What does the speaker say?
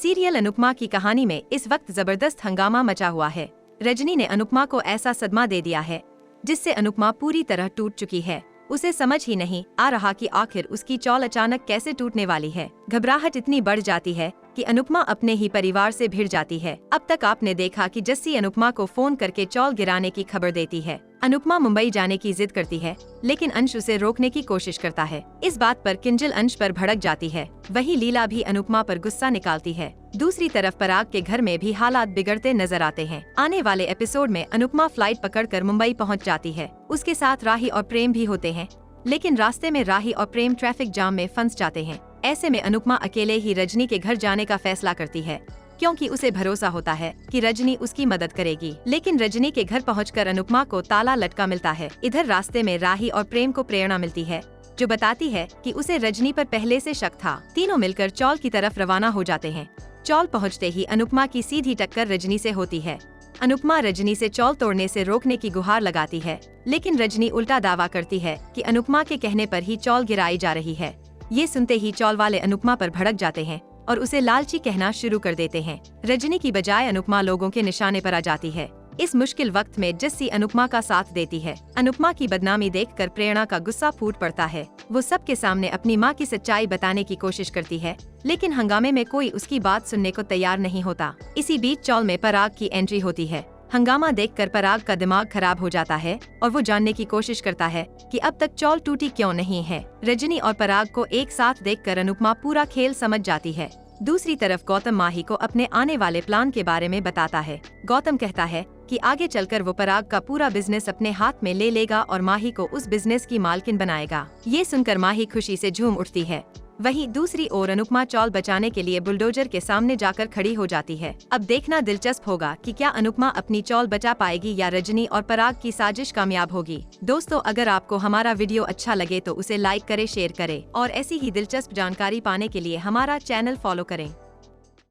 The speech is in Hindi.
सीरियल अनुपमा की कहानी में इस वक्त जबरदस्त हंगामा मचा हुआ है। रजनी ने अनुपमा को ऐसा सदमा दे दिया है जिससे अनुपमा पूरी तरह टूट चुकी है। उसे समझ ही नहीं आ रहा कि आखिर उसकी चौल अचानक कैसे टूटने वाली है। घबराहट इतनी बढ़ जाती है कि अनुपमा अपने ही परिवार से भिड़ जाती है। अब तक आपने देखा कि जस्सी अनुपमा को फोन करके चौल गिराने की खबर देती है। अनुपमा मुंबई जाने की जिद करती है, लेकिन अंश उसे रोकने की कोशिश करता है। इस बात पर किंजल अंश पर भड़क जाती है। वहीं लीला भी अनुपमा पर गुस्सा निकालती है। दूसरी तरफ पराग के घर में भी हालात बिगड़ते नजर आते हैं। आने वाले एपिसोड में अनुपमा फ्लाइट पकड़कर मुंबई पहुंच जाती है। उसके साथ राही और प्रेम भी होते हैं, लेकिन रास्ते में राही और प्रेम ट्रैफिक जाम में फंस जाते हैं। ऐसे में अनुपमा अकेले ही रजनी के घर जाने का फैसला करती है, क्योंकि उसे भरोसा होता है कि रजनी उसकी मदद करेगी। लेकिन रजनी के घर पहुंचकर अनुपमा को ताला लटका मिलता है। इधर रास्ते में राही और प्रेम को प्रेरणा मिलती है, जो बताती है कि उसे रजनी पर पहले से शक था। तीनों मिलकर चौल की तरफ रवाना हो जाते हैं। चौल पहुंचते ही अनुपमा की सीधी टक्कर रजनी से होती है। अनुपमा रजनी से चौल तोड़ने से रोकने की गुहार लगाती है, लेकिन रजनी उल्टा दावा करती है कि अनुपमा के कहने पर ही चौल गिराई जा रही है। ये सुनते ही चौल वाले अनुपमा पर भड़क जाते हैं और उसे लालची कहना शुरू कर देते हैं। रजनी की बजाय अनुपमा लोगों के निशाने पर आ जाती है। इस मुश्किल वक्त में जस्सी अनुपमा का साथ देती है। अनुपमा की बदनामी देखकर प्रेरणा का गुस्सा फूट पड़ता है। वो सबके सामने अपनी मां की सच्चाई बताने की कोशिश करती है, लेकिन हंगामे में कोई उसकी बात सुनने को तैयार नहीं होता। इसी बीच चौल में पराग की एंट्री होती है। हंगामा देखकर पराग का दिमाग खराब हो जाता है और वो जानने की कोशिश करता है कि अब तक चौल टूटी क्यों नहीं है। रजनी और पराग को एक साथ देखकर अनुपमा पूरा खेल समझ जाती है। दूसरी तरफ गौतम माही को अपने आने वाले प्लान के बारे में बताता है। गौतम कहता है कि आगे चलकर वो पराग का पूरा बिजनेस अपने हाथ में ले लेगा और माही को उस बिजनेस की मालकिन बनाएगा। ये सुनकर माही खुशी से झूम उठती है। वहीं दूसरी ओर अनुपमा चौल बचाने के लिए बुलडोजर के सामने जाकर खड़ी हो जाती है। अब देखना दिलचस्प होगा कि क्या अनुपमा अपनी चौल बचा पाएगी या रजनी और पराग की साजिश कामयाब होगी। दोस्तों, अगर आपको हमारा वीडियो अच्छा लगे तो उसे लाइक करें, शेयर करें और ऐसी ही दिलचस्प जानकारी पाने के लिए हमारा चैनल फॉलो करें।